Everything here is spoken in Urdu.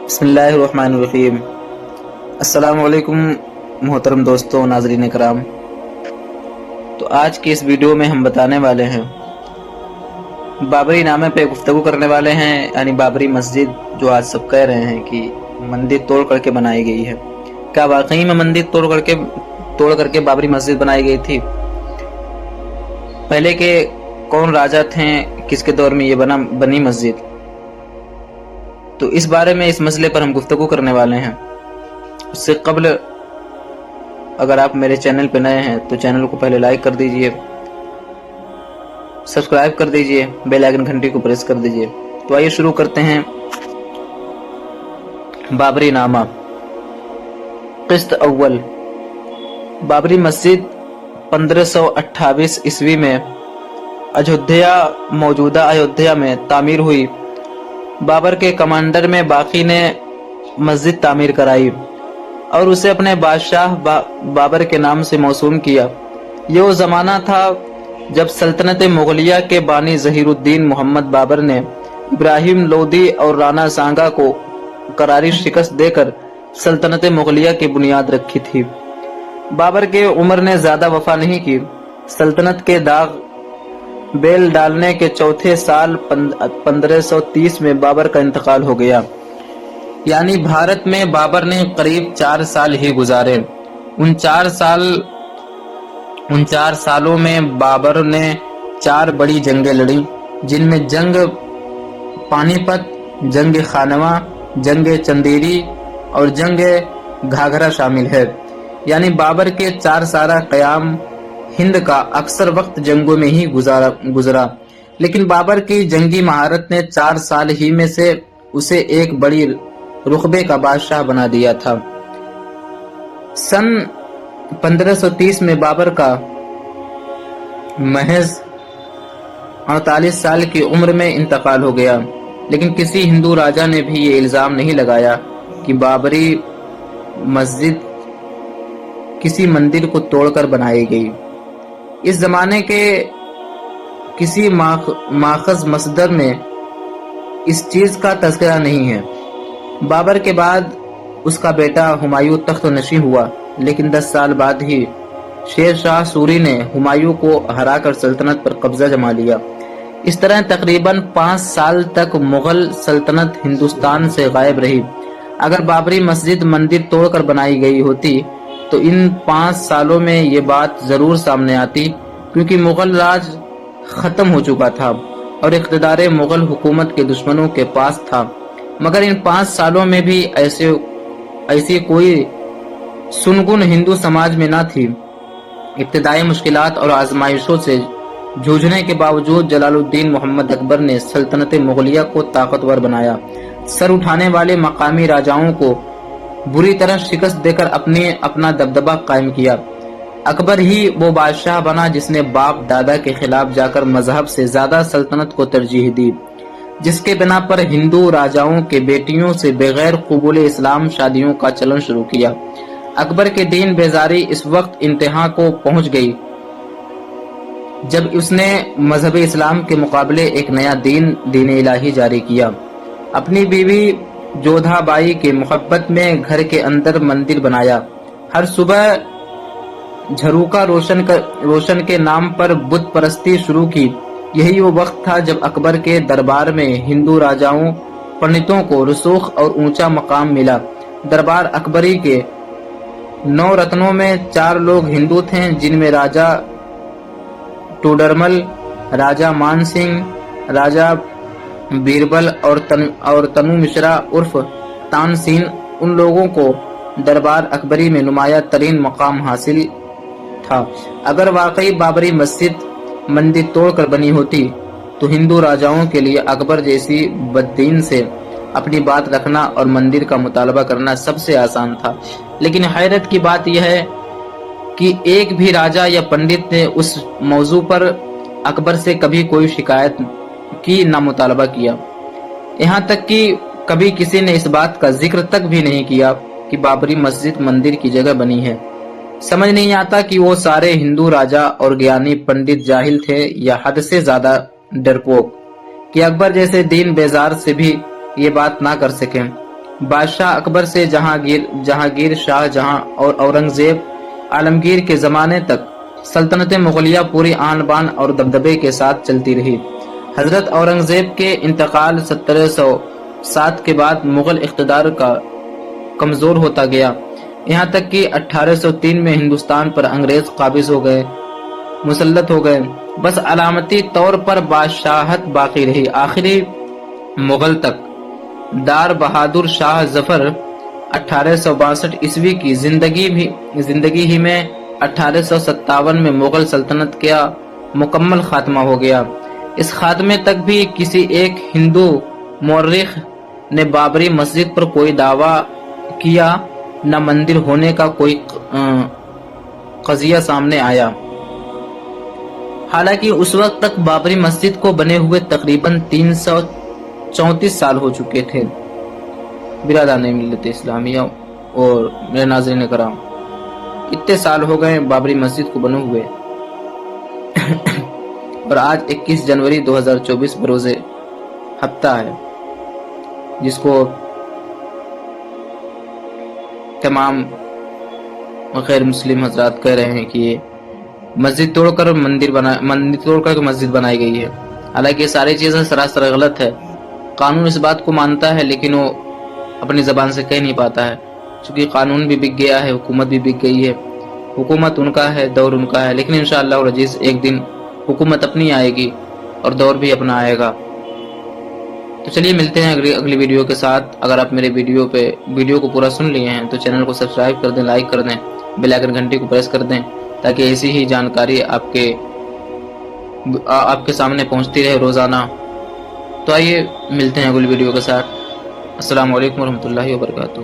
بسم اللہ الرحمن الرحیم۔ السلام علیکم محترم دوستوں، ناظرین کرام۔ تو آج کی اس ویڈیو میں ہم بتانے والے ہیں، بابری نامے پہ گفتگو کرنے والے ہیں، یعنی بابری مسجد جو آج سب کہہ رہے ہیں کہ مندر توڑ کر کے بنائی گئی ہے، کیا واقعی میں مندر توڑ کر کے بابری مسجد بنائی گئی تھی؟ پہلے کے کون راجہ تھے، کس کے دور میں یہ بنی مسجد؟ تو اس بارے میں اس مسئلے پر ہم گفتگو کرنے والے ہیں۔ اس سے قبل اگر آپ میرے چینل پہ نئے ہیں تو چینل کو پہلے لائک کر دیجئے، سبسکرائب کر دیجئے، بیل آئیکن گھنٹی کو پریس کر دیجئے۔ تو آئیے شروع کرتے ہیں۔ بابری نامہ، قسط اول۔ بابری مسجد 1528 عیسوی میں موجودہ ایودھیا میں تعمیر ہوئی۔ بابر کے کمانڈر میں باقی نے مسجد تعمیر کرائی اور اسے اپنے بادشاہ بابر کے نام سے موسوم کیا۔ یہ وہ زمانہ تھا جب سلطنت مغلیہ کے بانی ظہیر الدین محمد بابر نے ابراہیم لودھی اور رانا سانگا کو کراری شکست دے کر سلطنت مغلیہ کی بنیاد رکھی تھی۔ بابر کے عمر نے زیادہ وفا نہیں کی۔ سلطنت کے داغ بیل ڈالنے کے چوتھے سال 1530 میں بابر کا انتقال ہو گیا، یعنی بھارت میں بابر نے قریب 4 سال ہی گزارے۔ ان 4 سالوں میں بابر نے 4 بڑی جنگیں لڑیں، جن میں جنگ پانی پت، جنگ خانواں، جنگ چندیری اور جنگ گھاگھرا شامل ہے۔ یعنی بابر کے 4 سالہ قیام ہند کا اکثر وقت جنگوں میں ہی گزرا، لیکن بابر کی جنگی مہارت نے 4 سال ہی میں سے اسے ایک بڑی رقبے کا بادشاہ بنا دیا تھا۔ سن 1530 میں بابر کا محض 48 سال کی عمر میں انتقال ہو گیا، لیکن کسی ہندو راجہ نے بھی یہ الزام نہیں لگایا کہ بابری مسجد کسی مندر کو توڑ کر بنائی گئی۔ اس زمانے کے کسی ماخذ مصدر میں اس چیز کا تذکرہ نہیں ہے۔ بابر کے بعد اس کا بیٹا ہمایوں تخت نشین ہوا، لیکن 10 سال بعد ہی شیر شاہ سوری نے ہمایوں کو ہرا کر سلطنت پر قبضہ جما لیا۔ اس طرح تقریباً 5 سال تک مغل سلطنت ہندوستان سے غائب رہی۔ اگر بابری مسجد مندر توڑ کر بنائی گئی ہوتی تو ان 5 سالوں میں یہ بات ضرور سامنے آتی، کیونکہ مغل راج ختم ہو چکا تھا اور اقتدار مغل حکومت کے دشمنوں کے پاس تھا۔ مگر ان 5 سالوں میں بھی ایسی کوئی سنگن ہندو سماج میں نہ تھی۔ ابتدائی مشکلات اور آزمائشوں سے جوجھنے کے باوجود جلال الدین محمد اکبر نے سلطنت مغلیہ کو طاقتور بنایا۔ سر اٹھانے والے مقامی راجاؤں کو بری طرح شکست دے کر اپنا دبدبہ قائم کیا۔ اکبر ہی وہ بادشاہ بنا جس نے باپ دادا کے خلاف جا کر مذہب سے زیادہ سلطنت کو ترجیح دی، جس کے بنا پر ہندو راجاؤں کے بیٹیوں سے بغیر قبول اسلام شادیوں کا چلن شروع کیا۔ اکبر کے دین بیزاری اس وقت انتہا کو پہنچ گئی جب اس نے مذہب اسلام کے مقابلے ایک نیا دین الہی جاری کیا۔ اپنی بیوی جودھا بائی کے محبت میں گھر کے اندر مندر بنایا۔ ہر صبح جھروکا روشن کے نام پر بت پرستی شروع کی۔ یہی وہ وقت تھا جب اکبر کے دربار میں ہندو راجاؤں پنڈتوں کو رسوخ اور اونچا مقام ملا۔ دربار اکبری کے 9 رتنوں میں 4 لوگ ہندو تھے، جن میں راجہ ٹوڈرمل، راجہ مان سنگھ، راجہ بیربل اور تنو مشرا عرف تان سین۔ ان لوگوں کو دربار اکبری میں نمایاں ترین مقام حاصل تھا۔ اگر واقعی بابری مسجد مندر توڑ کر بنی ہوتی تو ہندو راجاؤں کے لیے اکبر جیسی بددین سے اپنی بات رکھنا اور مندر کا مطالبہ کرنا سب سے آسان تھا۔ لیکن حیرت کی بات یہ ہے کہ ایک بھی راجہ یا پنڈت نے اس موضوع پر اکبر سے کبھی کوئی شکایت کی نہ مطالبہ کیا۔ یہاں تک کہ کبھی کسی نے اس بات کا ذکر تک بھی نہیں کیا کہ بابری مسجد مندر کی جگہ بنی ہے۔ سمجھ نہیں آتا کہ وہ سارے ہندو راجہ اور گیانی پنڈت جاہل تھے یا حد سے زیادہ ڈرپوک کہ اکبر جیسے دین بیزار سے بھی یہ بات نہ کر سکیں۔ بادشاہ اکبر سے جہانگیر شاہ جہاں اور اورنگزیب عالمگیر کے زمانے تک سلطنت مغلیہ پوری آن بان اور دبدبے کے ساتھ چلتی رہی۔ حضرت اورنگزیب کے انتقال 1707 کے بعد مغل اقتدار کا کمزور ہوتا گیا، یہاں تک کہ 1803 میں ہندوستان پر انگریز قابض ہو گئے، مسلط ہو گئے۔ بس علامتی طور پر بادشاہت باقی رہی۔ آخری مغل تک دار بہادر شاہ ظفر 1862 عیسوی کی زندگی ہی میں 1857 میں مغل سلطنت کا مکمل خاتمہ ہو گیا۔ اس خاتمے تک بھی کسی ایک ہندو مورخ نے بابری مسجد پر کوئی دعویٰ کیا نہ مندر ہونے کا کوئی قضیہ سامنے آیا۔ حالانکہ اس وقت تک بابری مسجد کو بنے ہوئے تقریباً 334 سال ہو چکے تھے۔ برادران ملت اسلامیہ اور میرے ناظرین کرام، اتنے سال ہو گئے بابری مسجد کو بنے ہوئے اور آج 21 جنوری 2024 بروز ہفتہ ہے، جس کو تمام غیر مسلم حضرات کہہ رہے ہیں کہ یہ مسجد توڑ کر مسجد بنائی گئی ہے۔ حالانکہ یہ ساری چیزیں سراسر غلط ہے۔ قانون اس بات کو مانتا ہے لیکن وہ اپنی زبان سے کہہ نہیں پاتا ہے، چونکہ قانون بھی بک گیا ہے، حکومت بھی بک گئی ہے۔ حکومت ان کا ہے، دور ان کا ہے، لیکن انشاءاللہ العزیز ایک دن حکومت اپنی آئے گی اور دور بھی اپنا آئے گا۔ تو چلیے ملتے ہیں اگلی ویڈیو کے ساتھ۔ اگر آپ میرے ویڈیو کو پورا سن لیے ہیں تو چینل کو سبسکرائب کر دیں، لائک کر دیں، بیل آئیکن گھنٹی کو پریس کر دیں تاکہ ایسی ہی جانکاری آپ کے سامنے پہنچتی رہے روزانہ۔ تو آئیے ملتے ہیں اگلی ویڈیو کے ساتھ۔ السلام علیکم ورحمۃ اللہ وبرکاتہ۔